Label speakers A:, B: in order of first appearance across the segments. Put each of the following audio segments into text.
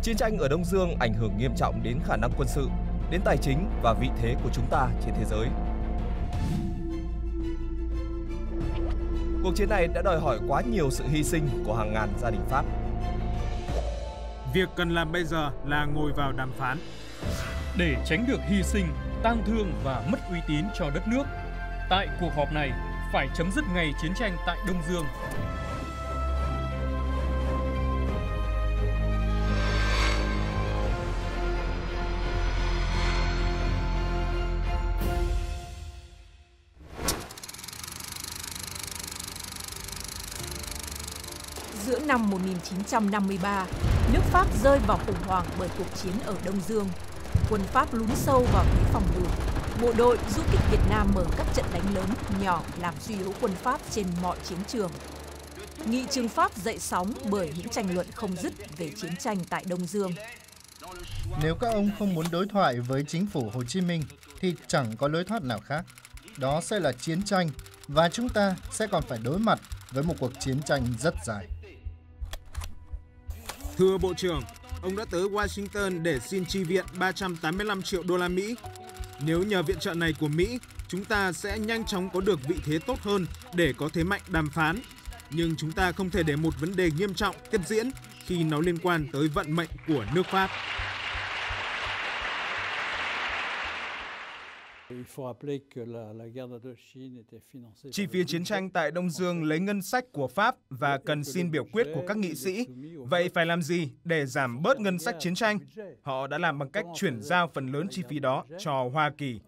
A: Chiến tranh ở Đông Dương ảnh hưởng nghiêm trọng đến khả năng quân sự, đến tài chính và vị thế của chúng ta trên thế giới. Cuộc chiến này đã đòi hỏi quá nhiều sự hy sinh của hàng ngàn gia đình Pháp.
B: Việc cần làm bây giờ là ngồi vào đàm phán.
C: Để tránh được hy sinh, tang thương và mất uy tín cho đất nước, tại cuộc họp này phải chấm dứt ngay chiến tranh tại Đông Dương.
D: Giữa năm 1953, nước Pháp rơi vào khủng hoảng bởi cuộc chiến ở Đông Dương. Quân Pháp lún sâu vào thế phòng ngự. Bộ đội du kích Việt Nam mở các trận đánh lớn, nhỏ làm suy yếu quân Pháp trên mọi chiến trường. Nghị trường Pháp dậy sóng bởi những tranh luận không dứt về chiến tranh tại Đông Dương.
E: Nếu các ông không muốn đối thoại với chính phủ Hồ Chí Minh thì chẳng có lối thoát nào khác. Đó sẽ là chiến tranh và chúng ta sẽ còn phải đối mặt với một cuộc chiến tranh rất dài.
B: Thưa Bộ trưởng, ông đã tới Washington để xin chi viện 385 triệu đô la Mỹ. Nếu nhờ viện trợ này của Mỹ, chúng ta sẽ nhanh chóng có được vị thế tốt hơn để có thế mạnh đàm phán. Nhưng chúng ta không thể để một vấn đề nghiêm trọng tiếp diễn khi nó liên quan tới vận mệnh của nước Pháp.
F: Chi phí chiến tranh tại Đông Dương lấy ngân sách của Pháp và cần xin biểu quyết của các nghị sĩ. Vậy phải làm gì để giảm bớt ngân sách chiến tranh? Họ đã làm bằng cách chuyển giao phần lớn chi phí đó cho Hoa Kỳ.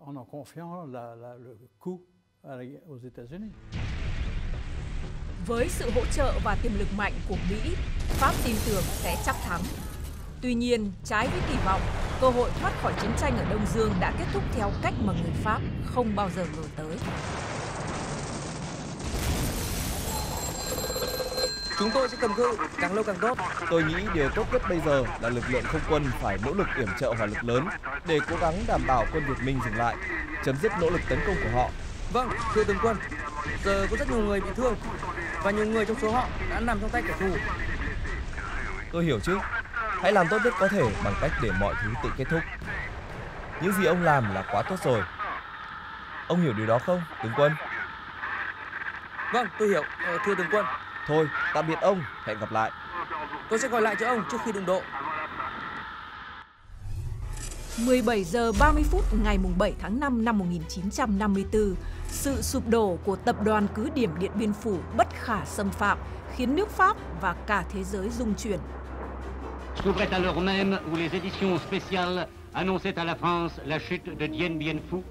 D: Với sự hỗ trợ và tiềm lực mạnh của Mỹ, Pháp tin tưởng sẽ chắc thắng. Tuy nhiên, trái với kỳ vọng, cơ hội thoát khỏi chiến tranh ở Đông Dương đã kết thúc theo cách mà người Pháp không bao giờ ngờ tới.
A: Chúng tôi sẽ cầm cự, càng lâu càng tốt. Tôi nghĩ điều tốt nhất bây giờ là lực lượng không quân phải nỗ lực yểm trợ hỏa lực lớn để cố gắng đảm bảo quân Việt Minh dừng lại, chấm dứt nỗ lực tấn công của họ.
G: Vâng, thưa tướng quân, giờ có rất nhiều người bị thương và nhiều người trong số họ đã nằm trong tay kẻ thù.
A: Tôi hiểu chứ. Hãy làm tốt nhất có thể bằng cách để mọi thứ tự kết thúc. Những gì ông làm là quá tốt rồi. Ông hiểu điều đó không, tướng quân?
G: Vâng, tôi hiểu, thưa tướng quân.
A: Thôi, tạm biệt ông, hẹn gặp lại.
G: Tôi sẽ gọi lại cho ông trước khi đụng độ.
D: 17 giờ 30 phút ngày 7 tháng 5 năm 1954, sự sụp đổ của tập đoàn cứ điểm Điện Biên Phủ bất khả xâm phạm khiến nước Pháp và cả thế giới rung chuyển.
H: S'ouvrait à l'heure même où les éditions spéciales annonçaient à la France la chute de Dien Bien Phu.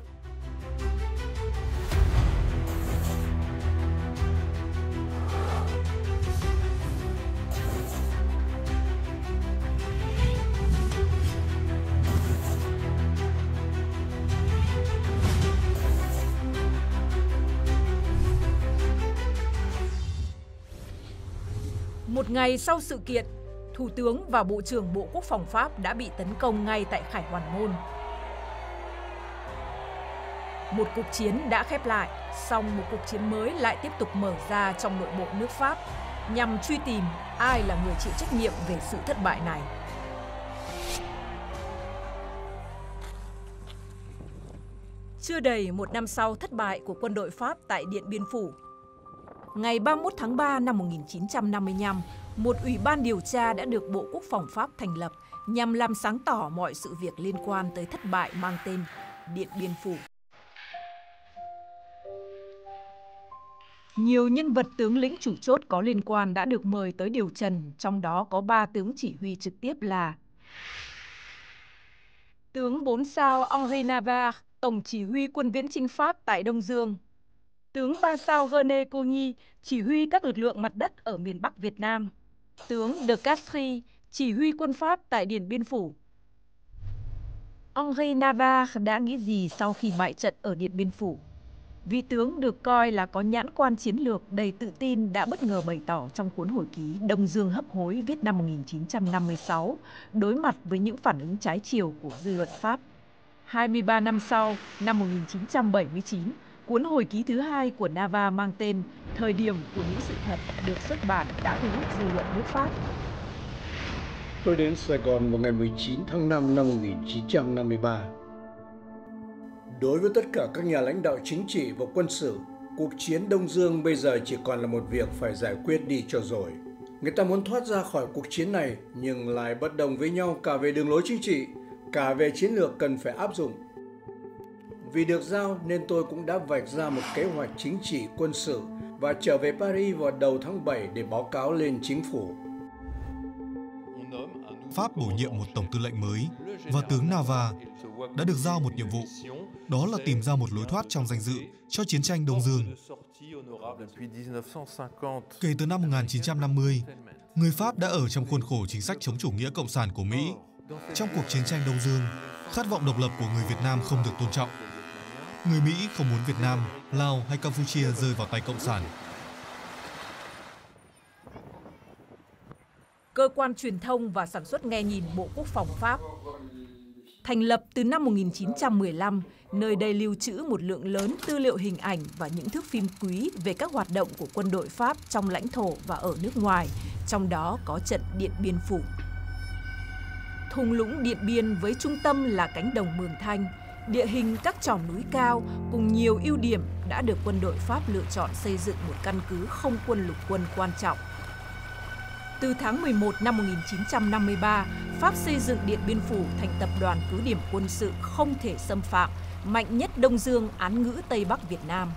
D: Một ngày sau sự kiện, Thủ tướng và Bộ trưởng Bộ Quốc phòng Pháp đã bị tấn công ngay tại Khải Hoàn Môn. Một cuộc chiến đã khép lại, song một cuộc chiến mới lại tiếp tục mở ra trong nội bộ nước Pháp nhằm truy tìm ai là người chịu trách nhiệm về sự thất bại này. Chưa đầy một năm sau thất bại của quân đội Pháp tại Điện Biên Phủ, ngày 31 tháng 3 năm 1955, một ủy ban điều tra đã được Bộ Quốc phòng Pháp thành lập nhằm làm sáng tỏ mọi sự việc liên quan tới thất bại mang tên Điện Biên Phủ. Nhiều nhân vật tướng lĩnh chủ chốt có liên quan đã được mời tới điều trần, trong đó có 3 tướng chỉ huy trực tiếp là tướng 4 sao Henri Navarre, tổng chỉ huy quân viễn chinh Pháp tại Đông Dương; tướng 3 sao René Coligny, chỉ huy các lực lượng mặt đất ở miền Bắc Việt Nam; tướng de Castries, chỉ huy quân Pháp tại Điện Biên Phủ. Henri Navarre đã nghĩ gì sau khi bại trận ở Điện Biên Phủ? Vị tướng được coi là có nhãn quan chiến lược đầy tự tin đã bất ngờ bày tỏ trong cuốn hồi ký Đông Dương hấp hối viết năm 1956, đối mặt với những phản ứng trái chiều của dư luận Pháp. 23 năm sau, năm 1979, cuốn hồi ký thứ hai của Navarre mang tên Thời điểm của những sự thật được xuất bản đã thu hút dư luận nước Pháp.
I: Tôi đến Sài Gòn vào ngày 19 tháng 5 năm 1953. Đối với tất cả các nhà lãnh đạo chính trị và quân sự, cuộc chiến Đông Dương bây giờ chỉ còn là một việc phải giải quyết đi cho rồi. Người ta muốn thoát ra khỏi cuộc chiến này nhưng lại bất đồng với nhau cả về đường lối chính trị, cả về chiến lược cần phải áp dụng. Vì được giao nên tôi cũng đã vạch ra một kế hoạch chính trị quân sự và trở về Paris vào đầu tháng 7 để báo cáo lên chính phủ.
J: Pháp bổ nhiệm một tổng tư lệnh mới và tướng Nava đã được giao một nhiệm vụ, đó là tìm ra một lối thoát trong danh dự cho chiến tranh Đông Dương. Kể từ năm 1950, người Pháp đã ở trong khuôn khổ chính sách chống chủ nghĩa cộng sản của Mỹ. Trong cuộc chiến tranh Đông Dương, khát vọng độc lập của người Việt Nam không được tôn trọng. Người Mỹ không muốn Việt Nam, Lào hay Campuchia rơi vào tay cộng sản.
D: Cơ quan truyền thông và sản xuất nghe nhìn Bộ Quốc phòng Pháp. Thành lập từ năm 1915, nơi đây lưu trữ một lượng lớn tư liệu hình ảnh và những thước phim quý về các hoạt động của quân đội Pháp trong lãnh thổ và ở nước ngoài, trong đó có trận Điện Biên Phủ. Thung lũng Điện Biên với trung tâm là cánh đồng Mường Thanh, địa hình các chòm núi cao cùng nhiều ưu điểm đã được quân đội Pháp lựa chọn xây dựng một căn cứ không quân lục quân quan trọng. Từ tháng 11 năm 1953, Pháp xây dựng Điện Biên Phủ thành tập đoàn cứ điểm quân sự không thể xâm phạm, mạnh nhất Đông Dương án ngữ Tây Bắc Việt Nam.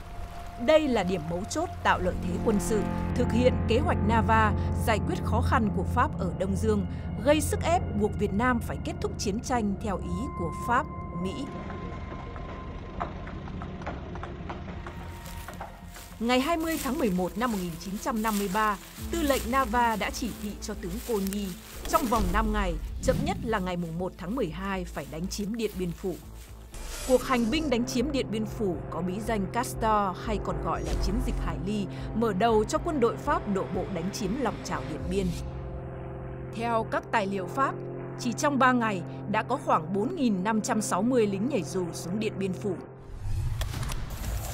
D: Đây là điểm mấu chốt tạo lợi thế quân sự, thực hiện kế hoạch Nava, giải quyết khó khăn của Pháp ở Đông Dương, gây sức ép buộc Việt Nam phải kết thúc chiến tranh theo ý của Pháp, Mỹ. Ngày 20 tháng 11 năm 1953, Tư lệnh Nava đã chỉ thị cho tướng Cô Nhi trong vòng 5 ngày, chậm nhất là ngày 1 tháng 12 phải đánh chiếm Điện Biên Phủ. Cuộc hành binh đánh chiếm Điện Biên Phủ có bí danh Castor hay còn gọi là chiến dịch Hải Ly, mở đầu cho quân đội Pháp đổ bộ đánh chiếm lòng chảo Điện Biên. Theo các tài liệu Pháp, chỉ trong 3 ngày đã có khoảng 4.560 lính nhảy dù xuống Điện Biên Phủ.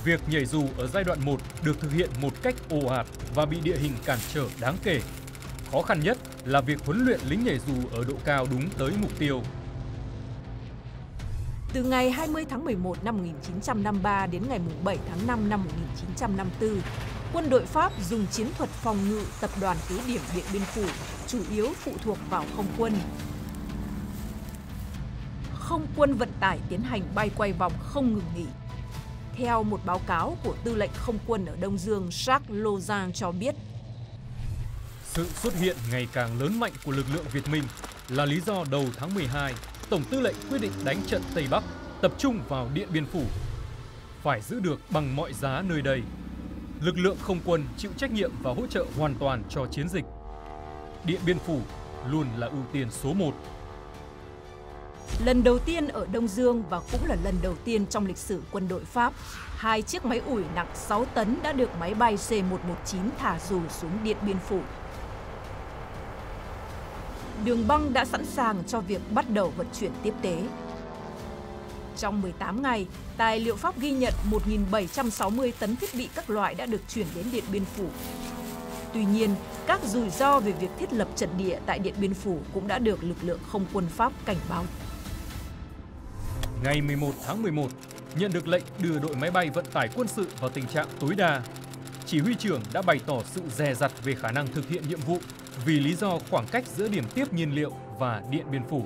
C: Việc nhảy dù ở giai đoạn 1 được thực hiện một cách ồ ạt và bị địa hình cản trở đáng kể. Khó khăn nhất là việc huấn luyện lính nhảy dù ở độ cao đúng tới mục tiêu.
D: Từ ngày 20 tháng 11 năm 1953 đến ngày 7 tháng 5 năm 1954, quân đội Pháp dùng chiến thuật phòng ngự tập đoàn cứ điểm Điện Biên Phủ, chủ yếu phụ thuộc vào không quân. Không quân vận tải tiến hành bay quay vòng không ngừng nghỉ. Theo một báo cáo của Tư lệnh Không quân ở Đông Dương Jacques Lozan cho biết,
C: sự xuất hiện ngày càng lớn mạnh của lực lượng Việt Minh là lý do đầu tháng 12, Tổng tư lệnh quyết định đánh trận Tây Bắc, tập trung vào Điện Biên Phủ. Phải giữ được bằng mọi giá nơi đây. Lực lượng không quân chịu trách nhiệm và hỗ trợ hoàn toàn cho chiến dịch. Điện Biên Phủ luôn là ưu tiên số 1.
D: Lần đầu tiên ở Đông Dương và cũng là lần đầu tiên trong lịch sử quân đội Pháp, 2 chiếc máy ủi nặng 6 tấn đã được máy bay C-119 thả dù xuống Điện Biên Phủ. Đường băng đã sẵn sàng cho việc bắt đầu vận chuyển tiếp tế. Trong 18 ngày, tài liệu Pháp ghi nhận 1.760 tấn thiết bị các loại đã được chuyển đến Điện Biên Phủ. Tuy nhiên, các rủi ro về việc thiết lập trận địa tại Điện Biên Phủ cũng đã được lực lượng không quân Pháp cảnh báo.
C: Ngày 11 tháng 11, nhận được lệnh đưa đội máy bay vận tải quân sự vào tình trạng tối đa. Chỉ huy trưởng đã bày tỏ sự dè dặt về khả năng thực hiện nhiệm vụ vì lý do khoảng cách giữa điểm tiếp nhiên liệu và Điện Biên Phủ.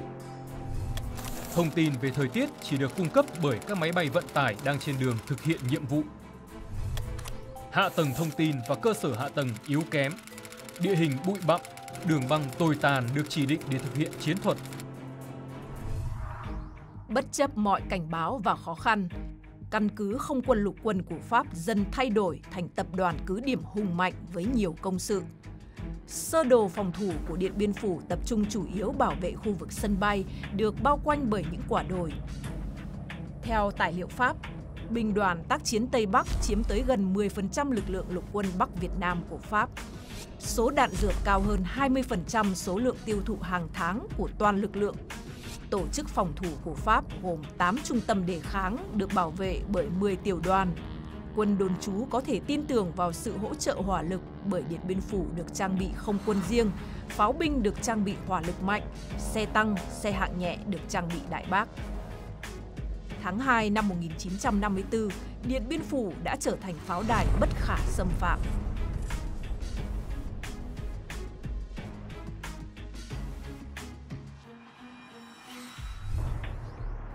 C: Thông tin về thời tiết chỉ được cung cấp bởi các máy bay vận tải đang trên đường thực hiện nhiệm vụ. Hạ tầng thông tin và cơ sở hạ tầng yếu kém, địa hình bụi bặm, đường băng tồi tàn được chỉ định để thực hiện chiến thuật.
D: Bất chấp mọi cảnh báo và khó khăn, căn cứ không quân lục quân của Pháp dần thay đổi thành tập đoàn cứ điểm hùng mạnh với nhiều công sự. Sơ đồ phòng thủ của Điện Biên Phủ tập trung chủ yếu bảo vệ khu vực sân bay được bao quanh bởi những quả đồi. Theo tài liệu Pháp, binh đoàn tác chiến Tây Bắc chiếm tới gần 10% lực lượng lục quân Bắc Việt Nam của Pháp. Số đạn dược cao hơn 20% số lượng tiêu thụ hàng tháng của toàn lực lượng. Tổ chức phòng thủ của Pháp gồm 8 trung tâm đề kháng được bảo vệ bởi 10 tiểu đoàn. Quân đồn trú có thể tin tưởng vào sự hỗ trợ hỏa lực bởi Điện Biên Phủ được trang bị không quân riêng, pháo binh được trang bị hỏa lực mạnh, xe tăng, xe hạng nhẹ được trang bị đại bác. Tháng 2 năm 1954, Điện Biên Phủ đã trở thành pháo đài bất khả xâm phạm.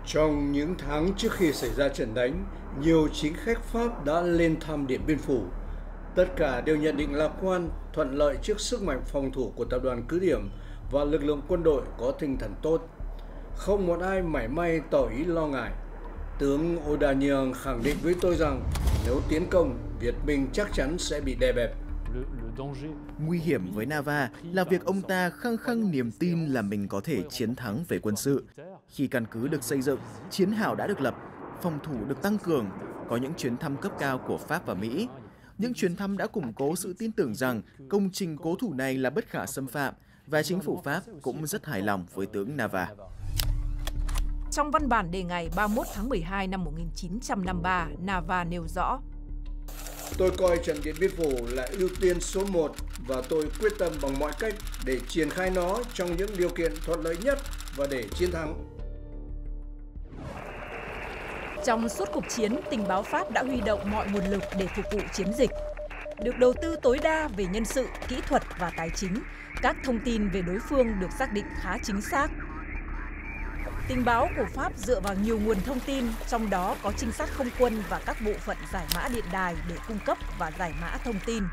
I: Trong những tháng trước khi xảy ra trận đánh, nhiều chính khách Pháp đã lên thăm Điện Biên Phủ. Tất cả đều nhận định lạc quan, thuận lợi trước sức mạnh phòng thủ của tập đoàn cứ điểm và lực lượng quân đội có tinh thần tốt. Không một ai mảy may tỏ ý lo ngại. Tướng O'Daniel khẳng định với tôi rằng nếu tiến công, Việt Minh chắc chắn sẽ bị đè bẹp.
K: Nguy hiểm với Nava là việc ông ta khăng khăng niềm tin là mình có thể chiến thắng về quân sự. Khi căn cứ được xây dựng, chiến hào đã được lập, phòng thủ được tăng cường, có những chuyến thăm cấp cao của Pháp và Mỹ. Những chuyến thăm đã củng cố sự tin tưởng rằng công trình cố thủ này là bất khả xâm phạm và chính phủ Pháp cũng rất hài lòng với tướng Nava.
D: Trong văn bản đề ngày 31 tháng 12 năm 1953, Nava nêu rõ:
I: Tôi coi trận Điện Biên Phủ là ưu tiên số 1 và tôi quyết tâm bằng mọi cách để triển khai nó trong những điều kiện thuận lợi nhất và để chiến thắng.
D: Trong suốt cuộc chiến, tình báo Pháp đã huy động mọi nguồn lực để phục vụ chiến dịch. Được đầu tư tối đa về nhân sự, kỹ thuật và tài chính, các thông tin về đối phương được xác định khá chính xác. Tình báo của Pháp dựa vào nhiều nguồn thông tin, trong đó có trinh sát không quân và các bộ phận giải mã điện đài để cung cấp và giải mã thông tin.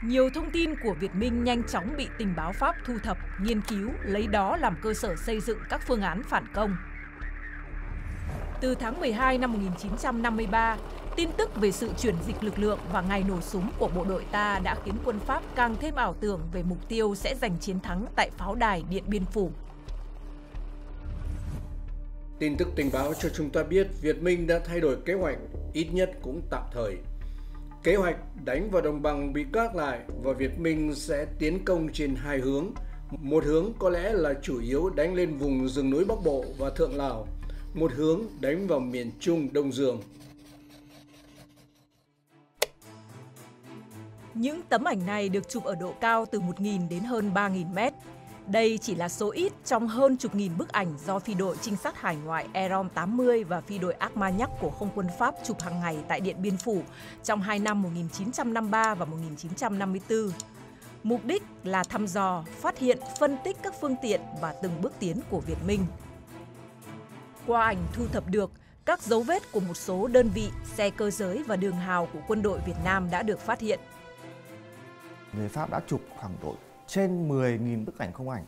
D: Nhiều thông tin của Việt Minh nhanh chóng bị tình báo Pháp thu thập, nghiên cứu, lấy đó làm cơ sở xây dựng các phương án phản công. Từ tháng 12 năm 1953, tin tức về sự chuyển dịch lực lượng và ngày nổ súng của bộ đội ta đã khiến quân Pháp càng thêm ảo tưởng về mục tiêu sẽ giành chiến thắng tại pháo đài Điện Biên Phủ.
I: Tin tức tình báo cho chúng ta biết Việt Minh đã thay đổi kế hoạch, ít nhất cũng tạm thời. Kế hoạch đánh vào đồng bằng bị gác lại và Việt Minh sẽ tiến công trên hai hướng. Một hướng có lẽ là chủ yếu đánh lên vùng rừng núi Bắc Bộ và Thượng Lào. Một hướng đánh vào miền Trung Đông Dương.
D: Những tấm ảnh này được chụp ở độ cao từ 1.000 đến hơn 3.000 mét. Đây chỉ là số ít trong hơn chục nghìn bức ảnh do phi đội trinh sát hải ngoại Aerom 80 và phi đội Armagnac của không quân Pháp chụp hàng ngày tại Điện Biên Phủ trong 2 năm 1953 và 1954. Mục đích là thăm dò, phát hiện, phân tích các phương tiện và từng bước tiến của Việt Minh. Qua ảnh thu thập được, các dấu vết của một số đơn vị, xe cơ giới và đường hào của quân đội Việt Nam đã được phát hiện.
L: Người Pháp đã chụp khoảng độ trên 10.000 bức ảnh không ảnh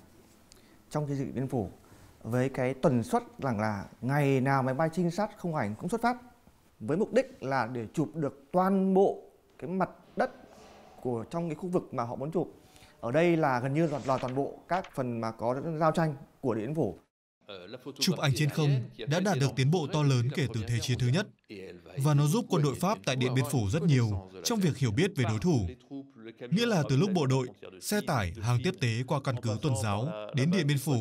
L: trong chiến dịch Điện Biên Phủ với cái tần suất rằng là ngày nào máy bay trinh sát không ảnh cũng xuất phát với mục đích là để chụp được toàn bộ cái mặt đất của trong cái khu vực mà họ muốn chụp. Ở đây là gần như là toàn bộ các phần mà có giao tranh của Điện Biên Phủ.
J: Chụp ảnh trên không đã đạt được tiến bộ to lớn kể từ Thế chiến thứ nhất và nó giúp quân đội Pháp tại Điện Biên Phủ rất nhiều trong việc hiểu biết về đối thủ. Nghĩa là từ lúc bộ đội, xe tải, hàng tiếp tế qua căn cứ Tuần giáo đến Điện Biên Phủ,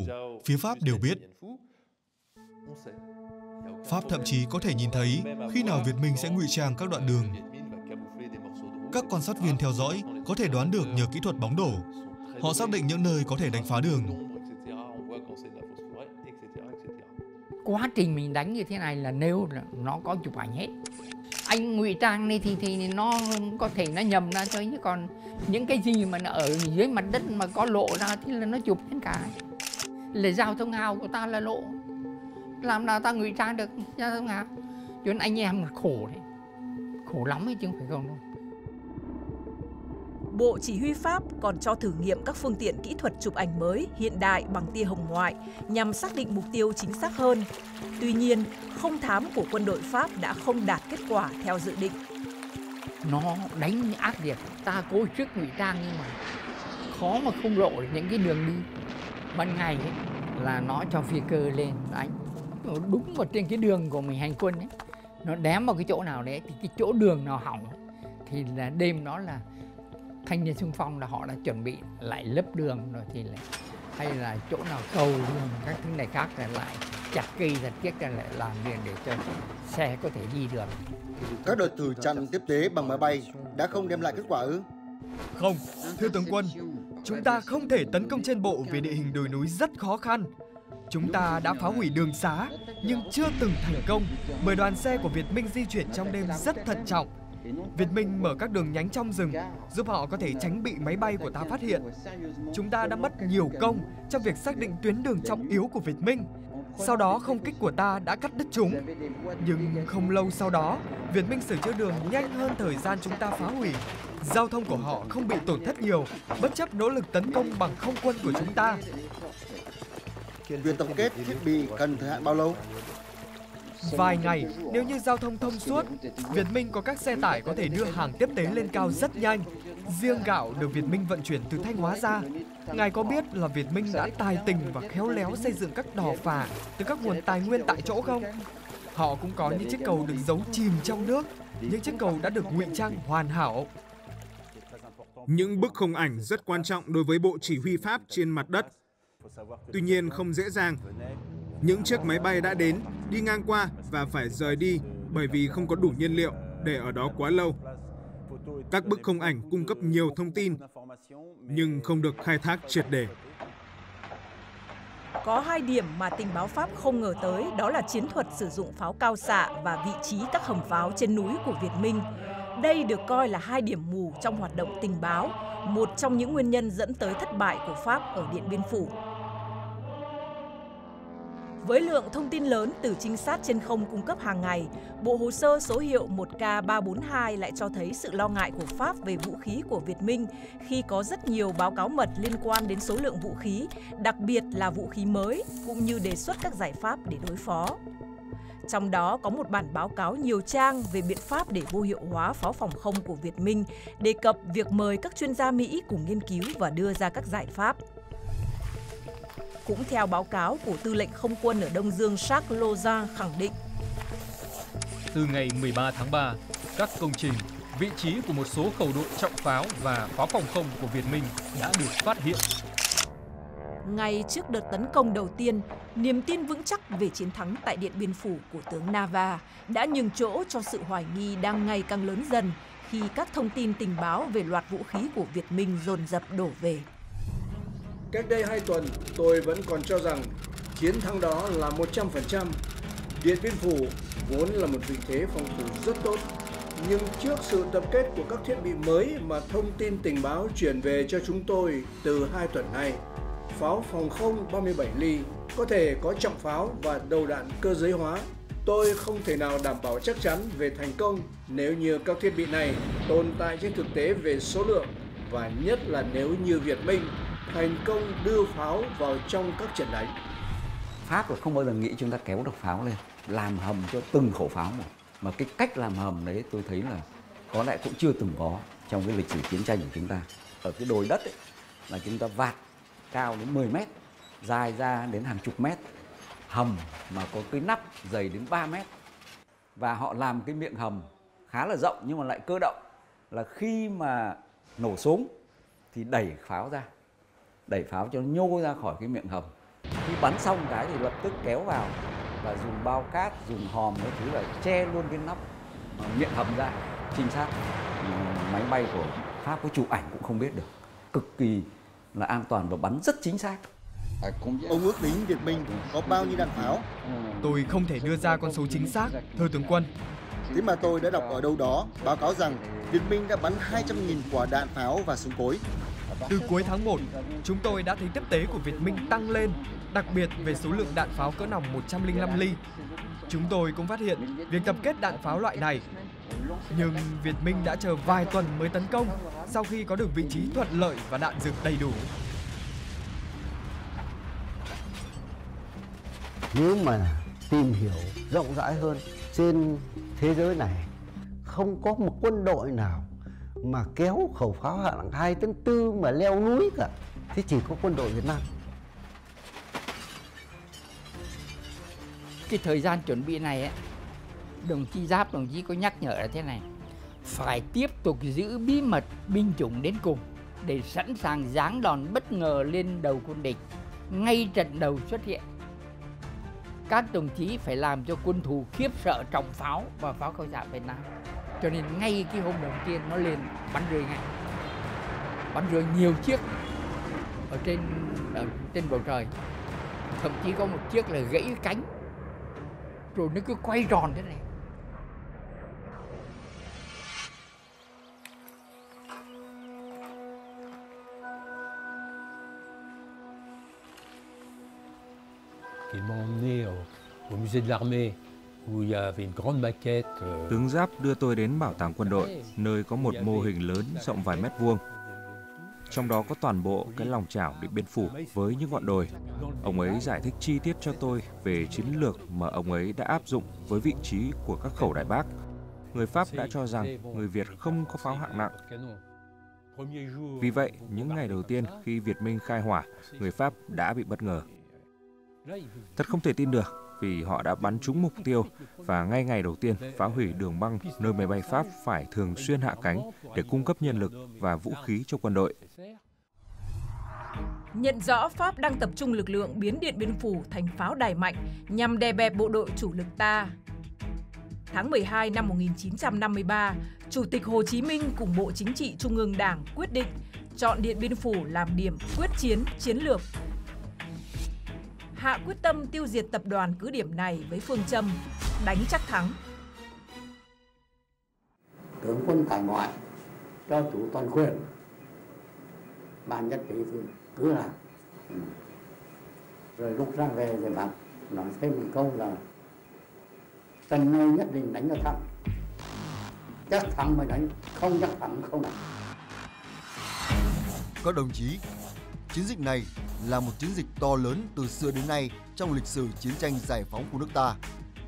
J: phía Pháp đều biết. Pháp thậm chí có thể nhìn thấy khi nào Việt Minh sẽ ngụy trang các đoạn đường. Các quan sát viên theo dõi có thể đoán được nhờ kỹ thuật bóng đổ. Họ xác định những nơi có thể đánh phá đường.
M: Quá trình mình đánh như thế này là nếu nó có chụp ảnh hết. Anh ngụy trang này thì nó có thể nó nhầm ra thôi, chứ còn những cái gì mà nó ở dưới mặt đất mà có lộ ra thì là nó chụp hết cả. Là giao thông hào của ta là lộ, làm nào ta ngụy trang được giao thông hào. Cho nên anh em khổ đấy, khổ lắm ấy chứ không phải không đâu.
D: Bộ Chỉ huy Pháp còn cho thử nghiệm các phương tiện kỹ thuật chụp ảnh mới, hiện đại bằng tia hồng ngoại nhằm xác định mục tiêu chính xác hơn. Tuy nhiên, không thám của quân đội Pháp đã không đạt kết quả theo dự định.
M: Nó đánh ác liệt, ta cố sức ngụy trang nhưng mà khó mà không lộ được những cái đường đi. Ban ngày ấy, là nó cho phi cơ lên đánh. Đúng vào trên cái đường của mình hành quân ấy, nó đém vào cái chỗ nào đấy thì cái chỗ đường nào hỏng thì là đêm đó là thanh niên xung phong là họ đã chuẩn bị lại lấp đường rồi thì là hay là chỗ nào cầu đường các thứ này khác là lại chặt cây thật tiếc ra lại làm để cho xe có thể đi được.
N: Các đợt thử chặn tiếp tế bằng máy bay đã không đem lại kết quả ư?
O: Không, thưa tướng quân, chúng ta không thể tấn công trên bộ vì địa hình đồi núi rất khó khăn. Chúng ta đã phá hủy đường xá nhưng chưa từng thành công bởi đoàn xe của Việt Minh di chuyển trong đêm rất thận trọng. Việt Minh mở các đường nhánh trong rừng giúp họ có thể tránh bị máy bay của ta phát hiện. Chúng ta đã mất nhiều công trong việc xác định tuyến đường trọng yếu của Việt Minh. Sau đó không kích của ta đã cắt đứt chúng. Nhưng không lâu sau đó, Việt Minh sửa chữa đường nhanh hơn thời gian chúng ta phá hủy. Giao thông của họ không bị tổn thất nhiều, bất chấp nỗ lực tấn công bằng không quân của chúng ta.
N: Việc tập kết thiết bị cần thời hạn bao lâu?
O: Vài ngày, nếu như giao thông thông suốt, Việt Minh có các xe tải có thể đưa hàng tiếp tế lên cao rất nhanh. Riêng gạo được Việt Minh vận chuyển từ Thanh Hóa ra. Ngài có biết là Việt Minh đã tài tình và khéo léo xây dựng các đò phà từ các nguồn tài nguyên tại chỗ không? Họ cũng có những chiếc cầu được giấu chìm trong nước, những chiếc cầu đã được ngụy trang hoàn hảo.
B: Những bức khung ảnh rất quan trọng đối với Bộ Chỉ huy Pháp trên mặt đất. Tuy nhiên không dễ dàng. Những chiếc máy bay đã đến, đi ngang qua và phải rời đi bởi vì không có đủ nhiên liệu để ở đó quá lâu. Các bức khung ảnh cung cấp nhiều thông tin, nhưng không được khai thác triệt để.
D: Có 2 điểm mà tình báo Pháp không ngờ tới, đó là chiến thuật sử dụng pháo cao xạ và vị trí các hầm pháo trên núi của Việt Minh. Đây được coi là 2 điểm mù trong hoạt động tình báo, một trong những nguyên nhân dẫn tới thất bại của Pháp ở Điện Biên Phủ. Với lượng thông tin lớn từ trinh sát trên không cung cấp hàng ngày, bộ hồ sơ số hiệu 1K342 lại cho thấy sự lo ngại của Pháp về vũ khí của Việt Minh khi có rất nhiều báo cáo mật liên quan đến số lượng vũ khí, đặc biệt là vũ khí mới, cũng như đề xuất các giải pháp để đối phó. Trong đó có một bản báo cáo nhiều trang về biện pháp để vô hiệu hóa pháo phòng không của Việt Minh, đề cập việc mời các chuyên gia Mỹ cùng nghiên cứu và đưa ra các giải pháp. Cũng theo báo cáo của Tư lệnh Không quân ở Đông Dương Jacques Lozin khẳng định,
C: từ ngày 13 tháng 3, các công trình, vị trí của một số khẩu đội trọng pháo và pháo phòng không của Việt Minh đã được phát hiện.
D: Ngay trước đợt tấn công đầu tiên, niềm tin vững chắc về chiến thắng tại Điện Biên Phủ của tướng Nava đã nhường chỗ cho sự hoài nghi đang ngày càng lớn dần khi các thông tin tình báo về loạt vũ khí của Việt Minh dồn dập đổ về.
I: Cách đây 2 tuần, tôi vẫn còn cho rằng chiến thắng đó là 100%. Điện Biên Phủ vốn là một vị thế phòng thủ rất tốt. Nhưng trước sự tập kết của các thiết bị mới mà thông tin tình báo chuyển về cho chúng tôi từ 2 tuần nay, pháo phòng không 37 ly có thể có trọng pháo và đầu đạn cơ giới hóa. Tôi không thể nào đảm bảo chắc chắn về thành công nếu như các thiết bị này tồn tại trên thực tế về số lượng, và nhất là nếu như Việt Minh thành công đưa pháo vào trong các trận đánh.
P: Pháp là không bao giờ nghĩ chúng ta kéo được pháo lên, làm hầm cho từng khẩu pháo một. Mà cái cách làm hầm đấy tôi thấy là có lẽ cũng chưa từng có trong cái lịch sử chiến tranh của chúng ta. Ở cái đồi đất ấy, là chúng ta vạt cao đến 10 mét, dài ra đến hàng chục mét, hầm mà có cái nắp dày đến 3 mét. Và họ làm cái miệng hầm khá là rộng nhưng mà lại cơ động, là khi mà nổ súng thì đẩy pháo ra, đẩy pháo cho nó nhô ra khỏi cái miệng hầm. Khi bắn xong cái thì lập tức kéo vào và dùng bao cát, dùng hòm cái thứ là che luôn cái nắp miệng hầm ra. Trinh sát máy bay của Pháp có chụp ảnh cũng không biết được. Cực kỳ là an toàn và bắn rất chính xác.
N: Ông ước tính Việt Minh có bao nhiêu đạn pháo?
O: Tôi không thể đưa ra con số chính xác, thưa tướng quân.
N: Thế mà tôi đã đọc ở đâu đó báo cáo rằng Việt Minh đã bắn 200.000 quả đạn pháo và súng cối.
O: Từ cuối tháng 1, chúng tôi đã thấy tiếp tế của Việt Minh tăng lên, đặc biệt về số lượng đạn pháo cỡ nòng 105 ly. Chúng tôi cũng phát hiện việc tập kết đạn pháo loại này. Nhưng Việt Minh đã chờ vài tuần mới tấn công sau khi có được vị trí thuận lợi và đạn dược đầy đủ.
Q: Nếu mà tìm hiểu rộng rãi hơn, trên thế giới này không có một quân đội nào mà kéo khẩu pháo hạng 2 tấn 4 mà leo núi cả. Thế chỉ có quân đội Việt Nam.
M: Cái thời gian chuẩn bị này ấy, đồng chí Giáp, đồng chí có nhắc nhở là thế này: phải tiếp tục giữ bí mật binh chủng đến cùng để sẵn sàng giáng đòn bất ngờ lên đầu quân địch ngay trận đầu xuất hiện. Các đồng chí phải làm cho quân thù khiếp sợ trọng pháo và pháo cao xạ Việt Nam. Cho nên ngay cái hôm đầu tiên nó lên bắn rơi ngay. Bắn rơi nhiều chiếc ở trên bầu trời. Thậm chí có một chiếc là gãy cánh. Rồi nó cứ quay tròn thế này.
R: Tướng Giáp đưa tôi đến bảo tàng quân đội, nơi có một mô hình lớn rộng vài mét vuông. Trong đó có toàn bộ cái lòng chảo Điện Biên Phủ với những ngọn đồi. Ông ấy giải thích chi tiết cho tôi về chiến lược mà ông ấy đã áp dụng với vị trí của các khẩu đại bác. Người Pháp đã cho rằng người Việt không có pháo hạng nặng. Vì vậy, những ngày đầu tiên khi Việt Minh khai hỏa, người Pháp đã bị bất ngờ. Thật không thể tin được vì họ đã bắn trúng mục tiêu và ngay ngày đầu tiên phá hủy đường băng nơi máy bay Pháp phải thường xuyên hạ cánh để cung cấp nhân lực và vũ khí cho quân đội.
D: Nhận rõ Pháp đang tập trung lực lượng biến Điện Biên Phủ thành pháo đài mạnh nhằm đè bẹp bộ đội chủ lực ta. Tháng 12 năm 1953, Chủ tịch Hồ Chí Minh cùng Bộ Chính trị Trung ương Đảng quyết định chọn Điện Biên Phủ làm điểm quyết chiến chiến lược. Hạ quyết tâm tiêu diệt tập đoàn cứ điểm này với phương châm đánh chắc thắng.
S: Tướng quân tại ngoại cho chủ toàn quyền, ban nhất trí thì cứ làm. Rồi lúc ra về thì bạn nói thêm một câu là trận này nhất định đánh cho thắng, chắc thắng mới đánh, không chắc thắng không đánh.
N: Các đồng chí, chiến dịch này là một chiến dịch to lớn từ xưa đến nay trong lịch sử chiến tranh giải phóng của nước ta,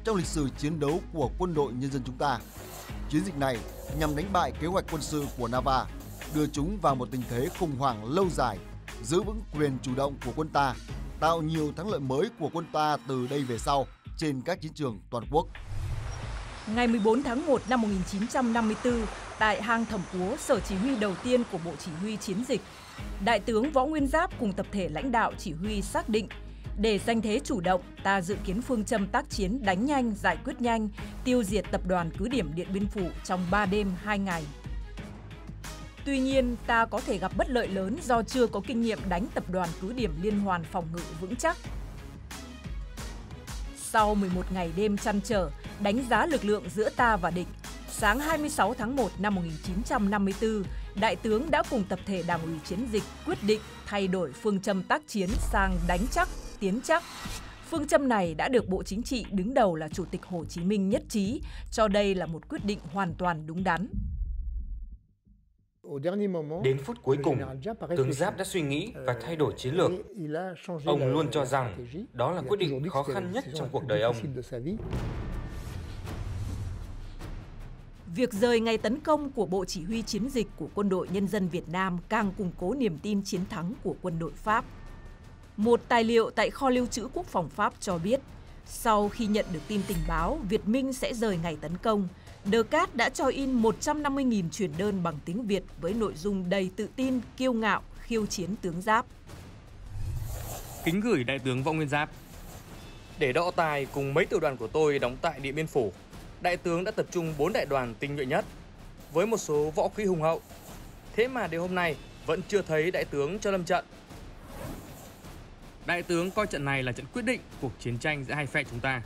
N: trong lịch sử chiến đấu của quân đội nhân dân chúng ta. Chiến dịch này nhằm đánh bại kế hoạch quân sự của Nava, đưa chúng vào một tình thế khủng hoảng lâu dài, giữ vững quyền chủ động của quân ta, tạo nhiều thắng lợi mới của quân ta từ đây về sau trên các chiến trường toàn quốc.
D: Ngày 14 tháng 1 năm 1954, tại hang Thẩm Púa, sở chỉ huy đầu tiên của Bộ Chỉ huy Chiến dịch, Đại tướng Võ Nguyên Giáp cùng tập thể lãnh đạo chỉ huy xác định để giành thế chủ động, ta dự kiến phương châm tác chiến đánh nhanh, giải quyết nhanh, tiêu diệt tập đoàn cứ điểm Điện Biên Phủ trong 3 đêm 2 ngày. Tuy nhiên, ta có thể gặp bất lợi lớn do chưa có kinh nghiệm đánh tập đoàn cứ điểm liên hoàn phòng ngự vững chắc. Sau 11 ngày đêm trăn trở, đánh giá lực lượng giữa ta và địch, sáng 26 tháng 1 năm 1954, Đại tướng đã cùng tập thể Đảng ủy Chiến dịch quyết định thay đổi phương châm tác chiến sang đánh chắc, tiến chắc. Phương châm này đã được Bộ Chính trị đứng đầu là Chủ tịch Hồ Chí Minh nhất trí, cho đây là một quyết định hoàn toàn đúng đắn.
T: Đến phút cuối cùng, tướng Giáp đã suy nghĩ và thay đổi chiến lược. Ông luôn cho rằng đó là quyết định khó khăn nhất trong cuộc đời ông.
D: Việc rời ngày tấn công của Bộ Chỉ huy Chiến dịch của Quân đội Nhân dân Việt Nam càng củng cố niềm tin chiến thắng của quân đội Pháp. Một tài liệu tại kho lưu trữ quốc phòng Pháp cho biết, sau khi nhận được tin tình báo Việt Minh sẽ rời ngày tấn công, Descartes đã cho in 150.000 truyền đơn bằng tiếng Việt với nội dung đầy tự tin, kiêu ngạo, khiêu chiến tướng Giáp.
U: Kính gửi Đại tướng Võ Nguyên Giáp. Để đọ tài cùng mấy tiểu đoàn của tôi đóng tại Điện Biên Phủ, Đại tướng đã tập trung 4 đại đoàn tinh nhuệ nhất, với một số võ khí hùng hậu. Thế mà đến hôm nay vẫn chưa thấy Đại tướng cho lâm trận. Đại tướng coi trận này là trận quyết định cuộc chiến tranh giữa hai phe chúng ta.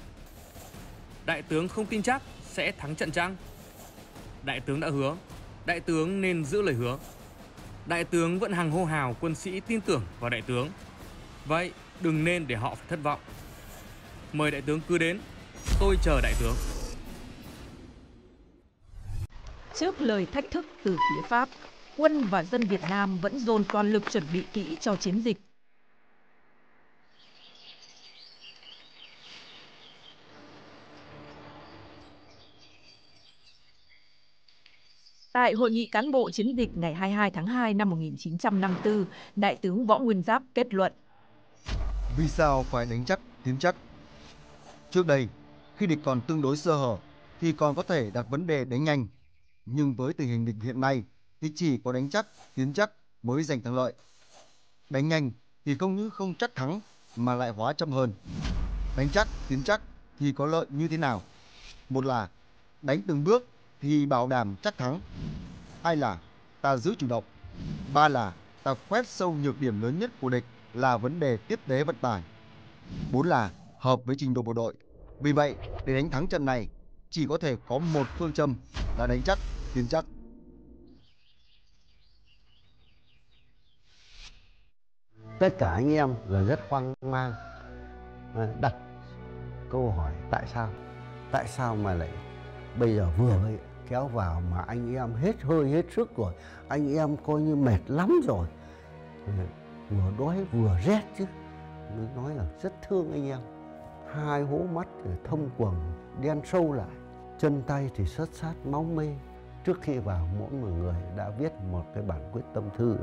U: Đại tướng không tin chắc sẽ thắng trận chăng? Đại tướng đã hứa, Đại tướng nên giữ lời hứa. Đại tướng vẫn hằng hô hào quân sĩ tin tưởng vào Đại tướng. Vậy đừng nên để họ phải thất vọng. Mời Đại tướng cứ đến, tôi chờ Đại tướng.
D: Trước lời thách thức từ phía Pháp, quân và dân Việt Nam vẫn dồn toàn lực chuẩn bị kỹ cho chiến dịch. Tại hội nghị cán bộ chiến dịch ngày 22 tháng 2 năm 1954, Đại tướng Võ Nguyên Giáp kết luận.
N: Vì sao phải đánh chắc, tiến chắc? Trước đây, khi địch còn tương đối sơ hở, thì còn có thể đặt vấn đề đánh nhanh. Nhưng với tình hình địch hiện nay, thì chỉ có đánh chắc, tiến chắc mới giành thắng lợi. Đánh nhanh thì không những không chắc thắng, mà lại hóa chậm hơn. Đánh chắc, tiến chắc thì có lợi như thế nào? Một là đánh từng bước thì bảo đảm chắc thắng. Hai là ta giữ chủ động. Ba là ta khoét sâu nhược điểm lớn nhất của địch là vấn đề tiếp tế vận tải. Bốn là hợp với trình độ bộ đội. Vì vậy, để đánh thắng trận này, chỉ có thể có một phương châm là đánh chắc, tiến chắc.
Q: Tất cả anh em là rất hoang mang, đặt câu hỏi tại sao? Tại sao mà lại bây giờ vừa kéo vào mà anh em hết hơi hết sức rồi, anh em coi như mệt lắm rồi, vừa đói vừa rét chứ. Mới nói là rất thương anh em. Hai hố mắt thông quầng đen sâu lại, chân tay thì sất sát máu mê. Trước khi vào, mỗi một người đã viết một cái bản quyết tâm thư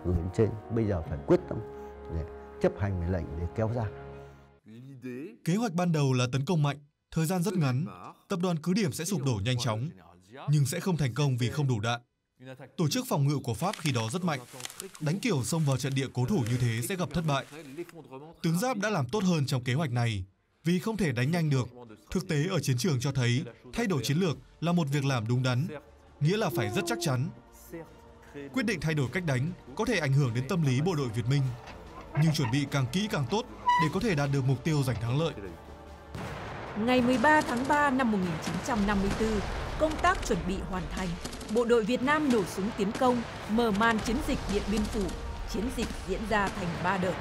Q: gửi lên trên. Bây giờ phải quyết tâm để chấp hành mệnh lệnh để kéo ra.
J: Kế hoạch ban đầu là tấn công mạnh, thời gian rất ngắn, tập đoàn cứ điểm sẽ sụp đổ nhanh chóng, nhưng sẽ không thành công vì không đủ đạn. Tổ chức phòng ngự của Pháp khi đó rất mạnh, đánh kiểu xông vào trận địa cố thủ như thế sẽ gặp thất bại. Tướng Giáp đã làm tốt hơn trong kế hoạch này, vì không thể đánh nhanh được. Thực tế ở chiến trường cho thấy thay đổi chiến lược là một việc làm đúng đắn, nghĩa là phải rất chắc chắn. Quyết định thay đổi cách đánh có thể ảnh hưởng đến tâm lý bộ đội Việt Minh, nhưng chuẩn bị càng kỹ càng tốt để có thể đạt được mục tiêu giành thắng lợi.
D: Ngày 13 tháng 3 năm 1954, công tác chuẩn bị hoàn thành. Bộ đội Việt Nam nổ súng tiến công, mở màn chiến dịch Điện Biên Phủ. Chiến dịch diễn ra thành 3 đợt.